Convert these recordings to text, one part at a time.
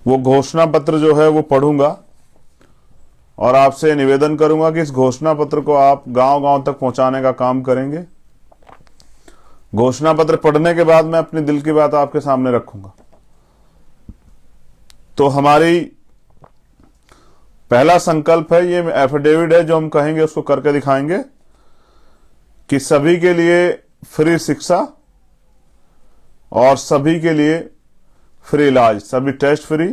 वो घोषणा पत्र जो है वो पढ़ूंगा और आपसे निवेदन करूंगा कि इस घोषणा पत्र को आप गांव-गांव तक पहुंचाने का काम करेंगे। घोषणा पत्र पढ़ने के बाद मैं अपनी दिल की बात आपके सामने रखूंगा। तो हमारी पहला संकल्प है, ये एफिडेविट है जो हम कहेंगे उसको करके दिखाएंगे कि सभी के लिए फ्री शिक्षा और सभी के लिए फ्री इलाज, सभी टेस्ट फ्री,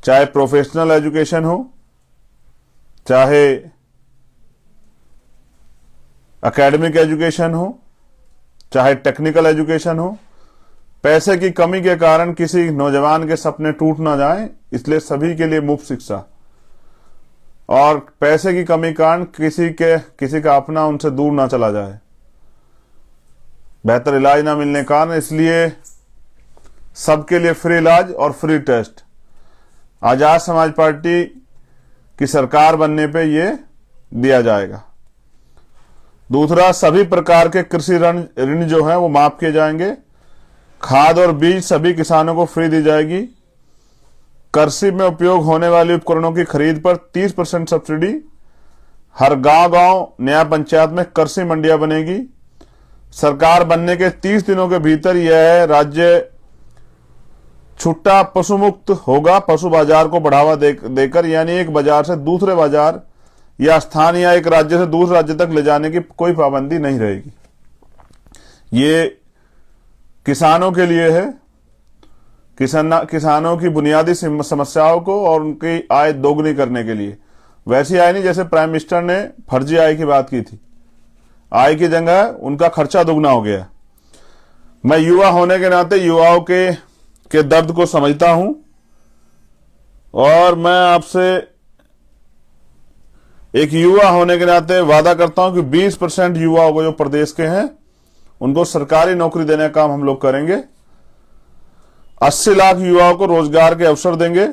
चाहे प्रोफेशनल एजुकेशन हो, चाहे एकेडमिक एजुकेशन हो, चाहे टेक्निकल एजुकेशन हो। पैसे की कमी के कारण किसी नौजवान के सपने टूट ना जाएं, इसलिए सभी के लिए मुफ्त शिक्षा। और पैसे की कमी के कारण किसी का अपना उनसे दूर ना चला जाए, बेहतर इलाज ना मिलने के कारण, इसलिए सबके लिए फ्री इलाज और free test. Azad Samaj party की सरकार बनने पे ये दिया जाएगा। दूसरा, सभी प्रकार के कृषि ऋण जो है वो माफ किए जाएंगे। खाद और बीज सभी किसानों को फ्री दी जाएगी। कृषि में उपयोग होने वाले उपकरणों की खरीद पर 30% सब्सिडी। हर गांव-गांव न्याय पंचायत में कृषि मंडियां बनेगी। सरकार बनने के 30 दिनों के भीतर यह राज्य छुट्टा पशु मुक्त होगा। पशु बाजार को बढ़ावा देकर, यानी एक बाजार से दूसरे बाजार या स्थान या एक राज्य से दूसरे राज्य तक ले जाने की कोई पाबंदी नहीं रहेगी। ये किसानों के लिए है, किसानों की बुनियादी समस्याओं को और उनकी आय दोगुनी करने के लिए। वैसी आय नहीं जैसे प्राइम मिनिस्टर ने फर्जी आय की बात की थी। आय की जगह उनका खर्चा दुगना हो गया। मैं युवा होने के नाते युवाओं के दर्द को समझता हूं और मैं आपसे एक युवा होने के नाते वादा करता हूं कि 20% युवाओं को जो प्रदेश के हैं उनको सरकारी नौकरी देने का काम हम लोग करेंगे। 80 लाख युवाओं को रोजगार के अवसर देंगे।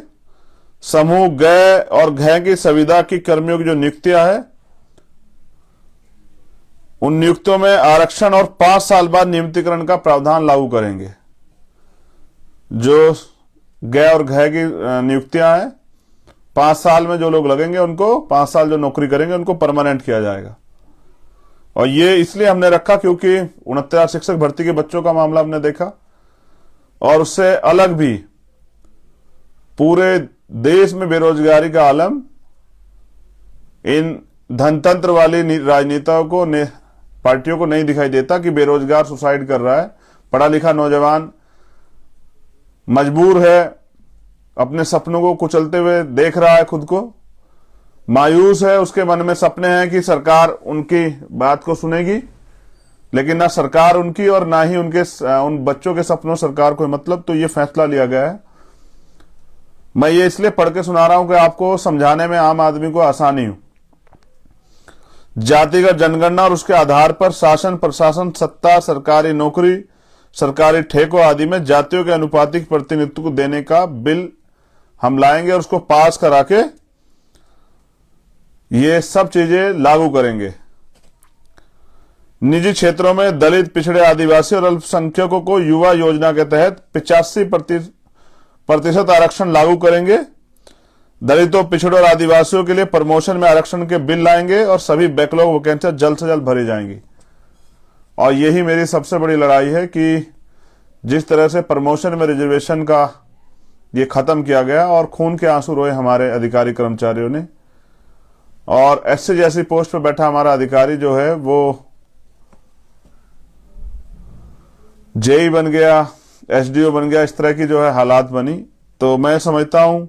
समूह ग और घ की संविदा की कर्मियों की जो नियुक्तियां है, उन नियुक्तियों में आरक्षण और 5 साल बाद नियमितीकरण का प्रावधान लागू करेंगे। जो ग और घ की नियुक्तियां हैं, 5 साल में जो लोग लगेंगे उनको 5 साल जो नौकरी करेंगे उनको परमानेंट किया जाएगा। और ये इसलिए हमने रखा क्योंकि 69 शिक्षक भर्ती के बच्चों का मामला हमने देखा और उससे अलग भी पूरे देश में बेरोजगारी का आलम इन धनतंत्र वाली राजनेताओं को पार्टियों को नहीं दिखाई देता कि बेरोजगार सुसाइड कर रहा है। पढ़ा लिखा नौजवान मजबूर है, अपने सपनों को कुचलते हुए देख रहा है, खुद को मायूस है, उसके मन में सपने हैं कि सरकार उनकी बात को सुनेगी, लेकिन ना सरकार उनकी और ना ही उन बच्चों के सपनों सरकार को मतलब। तो ये फैसला लिया गया है। मैं ये इसलिए पढ़ के सुना रहा हूं कि आपको समझाने में आम आदमी को आसानी हो। जातिगत जनगणना और उसके आधार पर शासन प्रशासन सत्ता, सरकारी नौकरी, सरकारी ठेकों आदि में जातियों के अनुपातिक प्रतिनिधित्व को देने का बिल हम लाएंगे और उसको पास करा के ये सब चीजें लागू करेंगे। निजी क्षेत्रों में दलित, पिछड़े, आदिवासी और अल्पसंख्यकों को युवा योजना के तहत 85% आरक्षण लागू करेंगे। दलितों, पिछड़ों और आदिवासियों के लिए प्रमोशन में आरक्षण के बिल लाएंगे और सभी बैकलॉग वैकेंसियां जल्द से जल्द भरी जाएंगी। और यही मेरी सबसे बड़ी लड़ाई है कि जिस तरह से प्रमोशन में रिजर्वेशन का ये खत्म किया गया और खून के आंसू रोए हमारे अधिकारी कर्मचारियों ने, और एससी जैसी पोस्ट पर बैठा हमारा अधिकारी जो है वो जेई बन गया, एसडीओ बन गया, इस तरह की जो है हालात बनी। तो मैं समझता हूं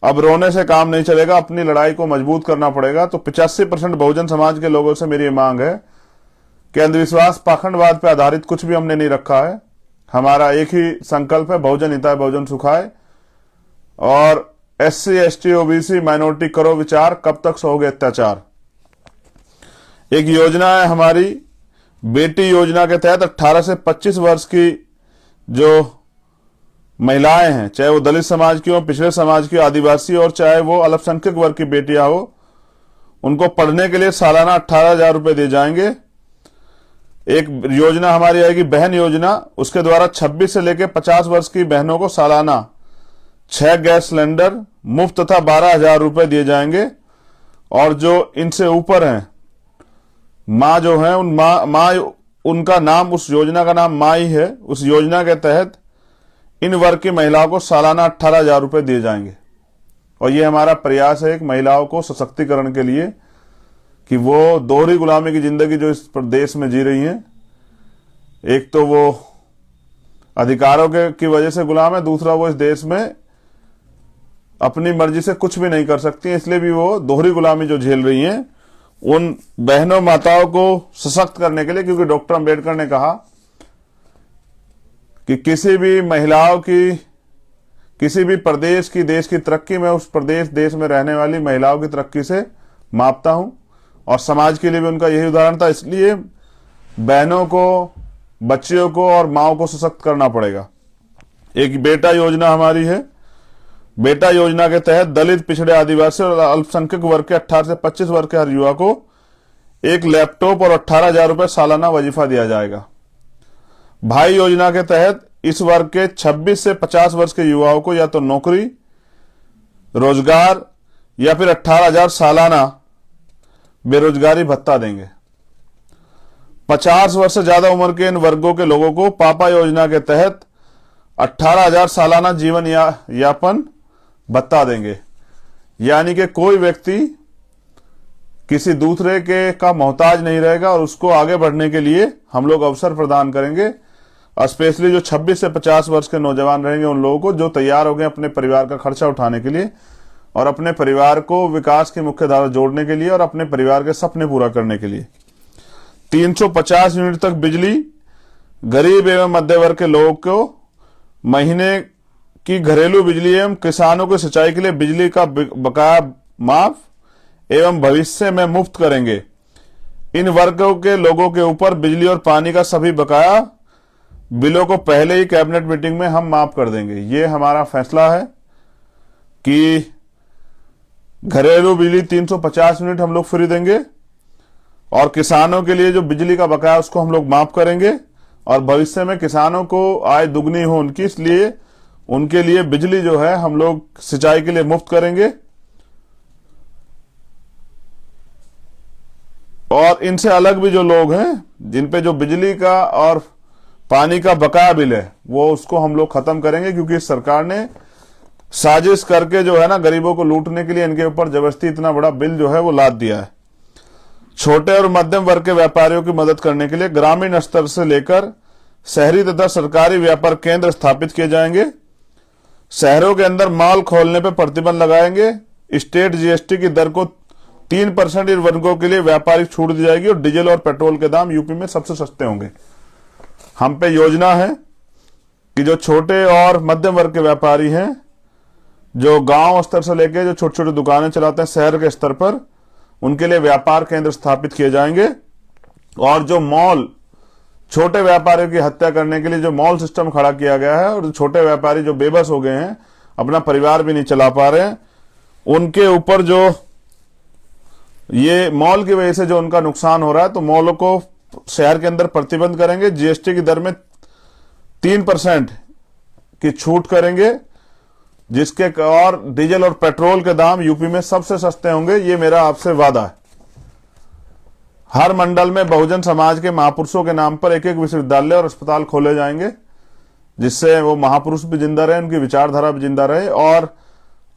अब रोने से काम नहीं चलेगा, अपनी लड़ाई को मजबूत करना पड़ेगा। तो 85% बहुजन समाज के लोगों से मेरी मांग है कि अंधविश्वास, पाखंडवाद पर आधारित कुछ भी हमने नहीं रखा है। हमारा एक ही संकल्प है, बहुजन हिताय बहुजन सुखाय। और एससी, एसटी, ओबीसी, माइनॉरिटी करो विचार, कब तक सहोगे अत्याचार। एक योजना है हमारी बेटी योजना के तहत 18 से 25 वर्ष की जो महिलाएं हैं, चाहे वो दलित समाज की हो, पिछड़े समाज की हो, आदिवासी और चाहे वो अल्पसंख्यक वर्ग की बेटियां हो, उनको पढ़ने के लिए सालाना 18,000 रुपए दिए जाएंगे। एक योजना हमारी आएगी बहन योजना, उसके द्वारा 26 से लेकर 50 वर्ष की बहनों को सालाना 6 गैस सिलेंडर मुफ्त तथा 12,000 रुपए दिए जाएंगे। और जो इनसे ऊपर हैं, माँ जो है, उन माँ उनका नाम, उस योजना का नाम माँ ही है। उस योजना के तहत इन वर्ग की महिलाओं को सालाना 18,000 रुपए दिए जाएंगे। और ये हमारा प्रयास है एक महिलाओं को सशक्तिकरण के लिए, कि वो दोहरी गुलामी की जिंदगी जो इस प्रदेश में जी रही हैं, एक तो वो अधिकारों की वजह से गुलाम है, दूसरा वो इस देश में अपनी मर्जी से कुछ भी नहीं कर सकती, इसलिए भी वो दोहरी गुलामी जो झेल रही हैं, उन बहनों माताओं को सशक्त करने के लिए, क्योंकि डॉक्टर अंबेडकर ने कहा कि किसी भी महिलाओं की, किसी भी प्रदेश की, देश की तरक्की में उस प्रदेश देश में रहने वाली महिलाओं की तरक्की से मापता हूं। और समाज के लिए भी उनका यही उदाहरण था। इसलिए बहनों को, बच्चियों को और माओ को सशक्त करना पड़ेगा। एक बेटा योजना हमारी है। बेटा योजना के तहत दलित, पिछड़े, आदिवासी और अल्पसंख्यक वर्ग के 18 से 25 वर्ग के हर युवा को एक लैपटॉप और 18,000 रुपए सालाना वजीफा दिया जाएगा। भाई योजना के तहत इस वर्ग के 26 से 50 वर्ष के युवाओं को या तो नौकरी, रोजगार या फिर 18,000 सालाना बेरोजगारी भत्ता देंगे। 50 वर्ष से ज्यादा उम्र के इन वर्गों के लोगों को पापा योजना के तहत 18,000 सालाना जीवन यापन भत्ता देंगे। यानी कि कोई व्यक्ति किसी दूसरे के का मोहताज नहीं रहेगा और उसको आगे बढ़ने के लिए हम लोग अवसर प्रदान करेंगे। स्पेशली जो 26 से 50 वर्ष के नौजवान रहेंगे, उन लोगों को जो तैयार हो गए अपने परिवार का खर्चा उठाने के लिए और अपने परिवार को विकास की मुख्य धारा जोड़ने के लिए और अपने परिवार के सपने पूरा करने के लिए। 350 यूनिट तक बिजली गरीब एवं मध्य वर्ग के लोगों को महीने की घरेलू बिजली एवं किसानों को सिंचाई के लिए बिजली का बकाया माफ एवं भविष्य में मुफ्त करेंगे। इन वर्गों के लोगों के ऊपर बिजली और पानी का सभी बकाया बिलों को पहले ही कैबिनेट मीटिंग में हम माफ कर देंगे। ये हमारा फैसला है कि घरेलू बिजली 350 यूनिट हम लोग फ्री देंगे और किसानों के लिए जो बिजली का बकाया उसको हम लोग माफ करेंगे और भविष्य में किसानों को आय दुगनी हो उनकी, इसलिए उनके लिए बिजली जो है हम लोग सिंचाई के लिए मुफ्त करेंगे। और इनसे अलग भी जो लोग हैं जिन पे जो बिजली का और पानी का बकाया बिल है वो उसको हम लोग खत्म करेंगे, क्योंकि सरकार ने साजिश करके जो है ना गरीबों को लूटने के लिए इनके ऊपर जबरदस्ती इतना बड़ा बिल जो है वो लाद दिया है। छोटे और मध्यम वर्ग के व्यापारियों की मदद करने के लिए ग्रामीण स्तर से लेकर शहरी तथा सरकारी व्यापार केंद्र स्थापित किए जाएंगे। शहरों के अंदर मॉल खोलने पर प्रतिबंध लगाएंगे। स्टेट जीएसटी की दर को 3% इन वर्गों के लिए व्यापारिक छूट दी जाएगी और डीजल और पेट्रोल के दाम यूपी में सबसे सस्ते होंगे। हम पे योजना है कि जो छोटे और मध्यम वर्ग के व्यापारी हैं, जो गांव स्तर से लेकर जो छोटी छोटी दुकानें चलाते हैं शहर के स्तर पर, उनके लिए व्यापार केंद्र स्थापित किए जाएंगे। और जो मॉल, छोटे व्यापारियों की हत्या करने के लिए जो मॉल सिस्टम खड़ा किया गया है और छोटे व्यापारी जो बेबस हो गए हैं, अपना परिवार भी नहीं चला पा रहे हैं, उनके ऊपर जो ये मॉल की वजह से जो उनका नुकसान हो रहा है, तो मॉलों को शहर के अंदर प्रतिबंध करेंगे। जीएसटी की दर में 3% की छूट करेंगे, जिसके और डीजल और पेट्रोल के दाम यूपी में सबसे सस्ते होंगे। ये मेरा आपसे वादा है। हर मंडल में बहुजन समाज के महापुरुषों के नाम पर एक एक विश्वविद्यालय और अस्पताल खोले जाएंगे, जिससे वो महापुरुष भी जिंदा रहे, उनकी विचारधारा भी जिंदा रहे और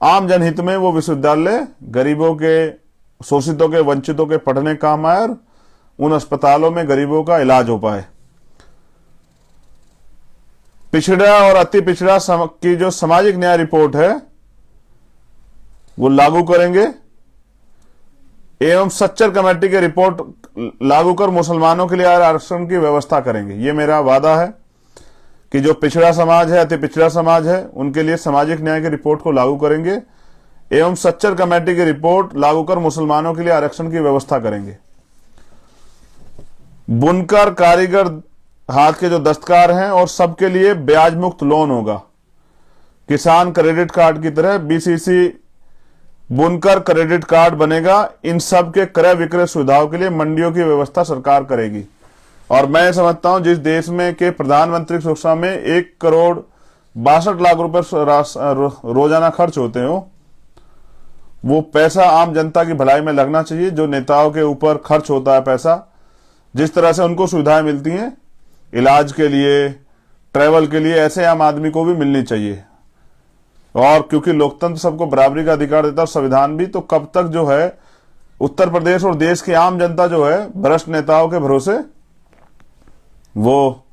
आम जनहित में वो विश्वविद्यालय गरीबों के, शोषितों के, वंचितों के पढ़ने काम आए और उन अस्पतालों में गरीबों का इलाज हो पाए। पिछड़ा और अति पिछड़ा की जो सामाजिक न्याय रिपोर्ट है वो लागू करेंगे एवं सच्चर कमेटी की रिपोर्ट लागू कर मुसलमानों के लिए आरक्षण की व्यवस्था करेंगे। ये मेरा वादा है कि जो पिछड़ा समाज है, अति पिछड़ा समाज है, उनके लिए सामाजिक न्याय की रिपोर्ट को लागू करेंगे एवं सच्चर कमेटी की रिपोर्ट लागू कर मुसलमानों के लिए आरक्षण की व्यवस्था करेंगे। बुनकर, कारीगर, हाथ के जो दस्तकार हैं और सबके लिए ब्याज मुक्त लोन होगा। किसान क्रेडिट कार्ड की तरह बीसीसी बुनकर क्रेडिट कार्ड बनेगा। इन सब के क्रय विक्रय सुविधाओं के लिए मंडियों की व्यवस्था सरकार करेगी। और मैं समझता हूं जिस देश में के प्रधानमंत्री सुरक्षा में 1 करोड़ 62 लाख रुपए रोजाना खर्च होते हो, वो पैसा आम जनता की भलाई में लगना चाहिए। जो नेताओं के ऊपर खर्च होता है पैसा, जिस तरह से उनको सुविधाएं मिलती हैं इलाज के लिए, ट्रैवल के लिए, ऐसे आम आदमी को भी मिलनी चाहिए। और क्योंकि लोकतंत्र सबको बराबरी का अधिकार देता है और संविधान भी, तो कब तक जो है उत्तर प्रदेश और देश की आम जनता जो है भ्रष्ट नेताओं के भरोसे वो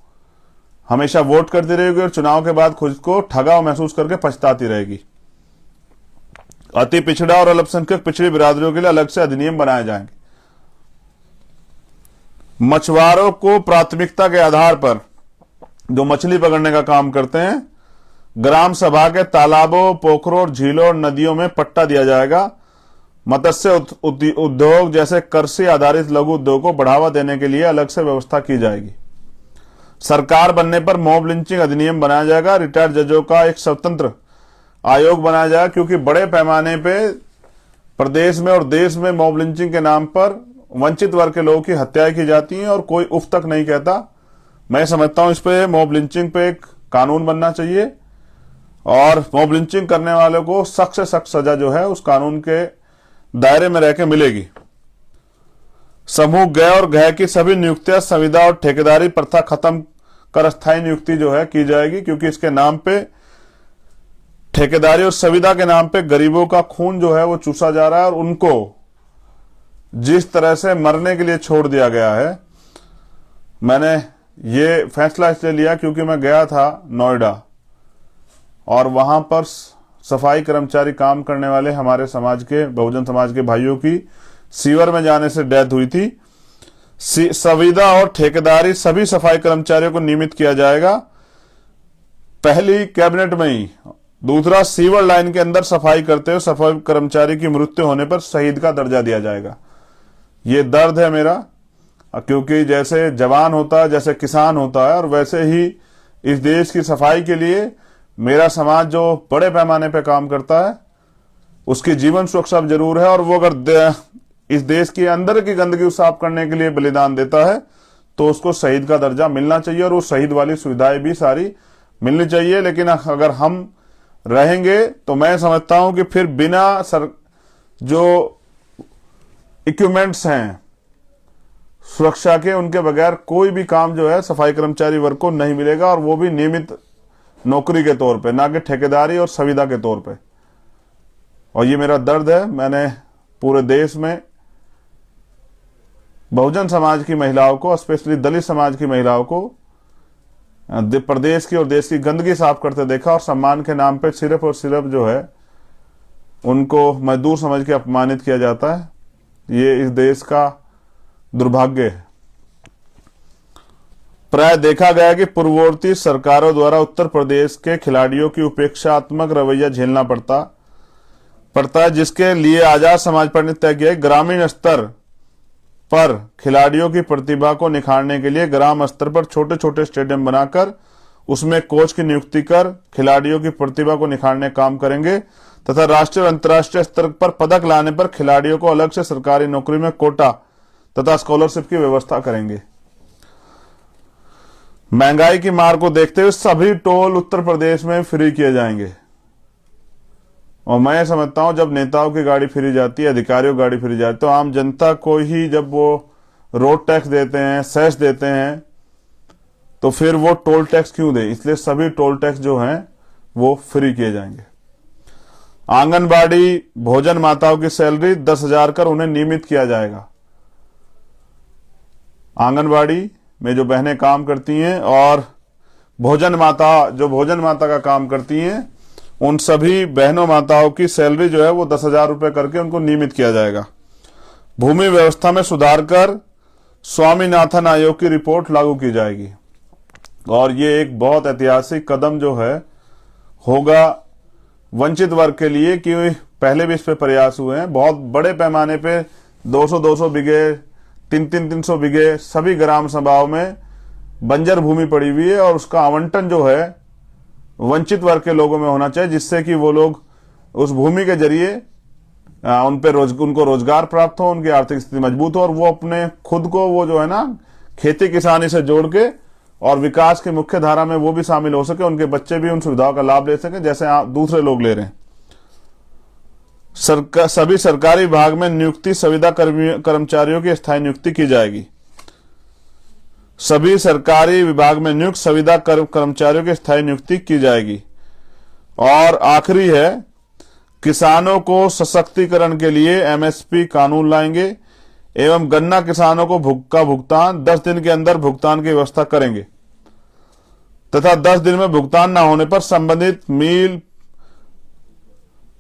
हमेशा वोट करती रहेगी और चुनाव के बाद खुद को ठगा महसूस करके पछताती रहेगी। अति पिछड़ा और अल्पसंख्यक पिछड़ी बिरादरियों के लिए अलग से अधिनियम बनाए जाएंगे। मछुआरों को प्राथमिकता के आधार पर जो मछली पकड़ने का काम करते हैं, ग्राम सभा के तालाबों, पोखरों, झीलों और नदियों में पट्टा दिया जाएगा। मत्स्य उद्योग जैसे कृषि आधारित लघु उद्योग को बढ़ावा देने के लिए अलग से व्यवस्था की जाएगी। सरकार बनने पर मॉब लिंचिंग अधिनियम बनाया जाएगा। रिटायर्ड जजों का एक स्वतंत्र आयोग बनाया जाएगा, क्योंकि बड़े पैमाने पे प्रदेश में और देश में मॉब लिंचिंग के नाम पर वंचित वर्ग के लोगों की हत्याएं की जाती हैं और कोई उफ तक नहीं कहता। मैं समझता हूं इस पे मॉब लिंचिंग पे एक कानून बनना चाहिए और मॉब लिंचिंग करने वालों को सख्त से सख्त सजा जो है उस कानून के दायरे में रहकर मिलेगी। समूह ग और घ की सभी नियुक्तियां संविदा और ठेकेदारी प्रथा खत्म कर अस्थायी नियुक्ति जो है की जाएगी, क्योंकि इसके नाम पे ठेकेदारी और संविदा के नाम पे गरीबों का खून जो है वो चूसा जा रहा है और उनको जिस तरह से मरने के लिए छोड़ दिया गया है। मैंने ये फैसला इसलिए लिया क्योंकि मैं गया था नोएडा और वहां पर सफाई कर्मचारी काम करने वाले हमारे समाज के, बहुजन समाज के भाइयों की सीवर में जाने से डेथ हुई थी। संविदा और ठेकेदारी सभी सफाई कर्मचारियों को नियमित किया जाएगा, पहली कैबिनेट में ही। दूसरा, सीवर लाइन के अंदर सफाई करते हुए सफाई कर्मचारी की मृत्यु होने पर शहीद का दर्जा दिया जाएगा। ये दर्द है मेरा, क्योंकि जैसे जवान होता है, जैसे किसान होता है, और वैसे ही इस देश की सफाई के लिए मेरा समाज जो बड़े पैमाने पे काम करता है उसकी जीवन सुरक्षा जरूर है। और वो अगर इस देश के अंदर की गंदगी साफ करने के लिए बलिदान देता है तो उसको शहीद का दर्जा मिलना चाहिए और वो शहीद वाली सुविधाएं भी सारी मिलनी चाहिए। लेकिन अगर हम रहेंगे तो मैं समझता हूं कि फिर बिना जो इक्विपमेंट्स हैं सुरक्षा के, उनके बगैर कोई भी काम जो है सफाई कर्मचारी वर्ग को नहीं मिलेगा, और वो भी नियमित नौकरी के तौर पे, ना कि ठेकेदारी और संविदा के तौर पे। और ये मेरा दर्द है। मैंने पूरे देश में बहुजन समाज की महिलाओं को, स्पेशली दलित समाज की महिलाओं को प्रदेश की और देश की गंदगी साफ करते देखा, और सम्मान के नाम पे सिर्फ और सिर्फ जो है उनको मजदूर समझ के अपमानित किया जाता है। ये इस देश का दुर्भाग्य है। प्राय देखा गया कि पूर्ववर्ती सरकारों द्वारा उत्तर प्रदेश के खिलाड़ियों की उपेक्षात्मक रवैया झेलना पड़ता है, जिसके लिए आजाद समाज पार्टी ने तय किया ग्रामीण स्तर पर खिलाड़ियों की प्रतिभा को निखारने के लिए ग्राम स्तर पर छोटे छोटे स्टेडियम बनाकर उसमें कोच की नियुक्ति कर खिलाड़ियों की प्रतिभा को निखारने काम करेंगे, तथा राष्ट्रीय और अंतर्राष्ट्रीय स्तर पर पदक लाने पर खिलाड़ियों को अलग से सरकारी नौकरी में कोटा तथा स्कॉलरशिप की व्यवस्था करेंगे। महंगाई की मार को देखते हुए सभी टोल उत्तर प्रदेश में फ्री किए जाएंगे। और मैं समझता हूं जब नेताओं की गाड़ी फ्री जाती है, अधिकारियों की गाड़ी फ्री जाती है, तो आम जनता को ही जब वो रोड टैक्स देते हैं, सेस देते हैं, तो फिर वो टोल टैक्स क्यों दे। इसलिए सभी टोल टैक्स जो हैं वो फ्री किए जाएंगे। आंगनबाड़ी भोजन माताओं की सैलरी 10,000 कर उन्हें नियमित किया जाएगा। आंगनबाड़ी में जो बहनें काम करती हैं और भोजन माता का काम करती हैं, उन सभी बहनों माताओं की सैलरी जो है वो 10,000 रुपए करके उनको नियमित किया जाएगा। भूमि व्यवस्था में सुधार कर स्वामीनाथन आयोग की रिपोर्ट लागू की जाएगी। और ये एक बहुत ऐतिहासिक कदम जो है होगा वंचित वर्ग के लिए, कि पहले भी इस पे प्रयास हुए हैं। बहुत बड़े पैमाने पे 200-200 बिघे, 300 बिघे सभी ग्राम सभाओं में बंजर भूमि पड़ी हुई है, और उसका आवंटन जो है वंचित वर्ग के लोगों में होना चाहिए, जिससे कि वो लोग उस भूमि के जरिए उनको रोजगार प्राप्त हो, उनकी आर्थिक स्थिति मजबूत हो, और वो अपने खुद को वो जो है ना खेती किसानी से जोड़ के और विकास की मुख्य धारा में वो भी शामिल हो सके, उनके बच्चे भी उन सुविधाओं का लाभ ले सके जैसे दूसरे लोग ले रहे हैं। सभी सरकारी विभाग में नियुक्ति संविदा कर्मचारियों की स्थायी नियुक्ति की जाएगी। सभी सरकारी विभाग में नियुक्त संविदा कर्मचारियों की स्थायी नियुक्ति की जाएगी। और आखिरी है, किसानों को सशक्तिकरण के लिए एमएसपी कानून लाएंगे एवं गन्ना किसानों को भुगतान 10 दिन के अंदर भुगतान की व्यवस्था करेंगे तथा 10 दिन में भुगतान न होने पर संबंधित मिल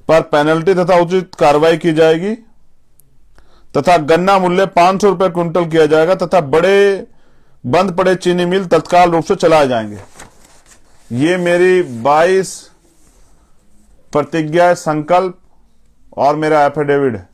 पर पेनल्टी तथा उचित कार्रवाई की जाएगी तथा गन्ना मूल्य 500 रुपए क्विंटल किया जाएगा तथा बंद पड़े चीनी मिल तत्काल रूप से चलाए जाएंगे। ये मेरी 22 प्रतिज्ञा, संकल्प और मेरा एफिडेविट है।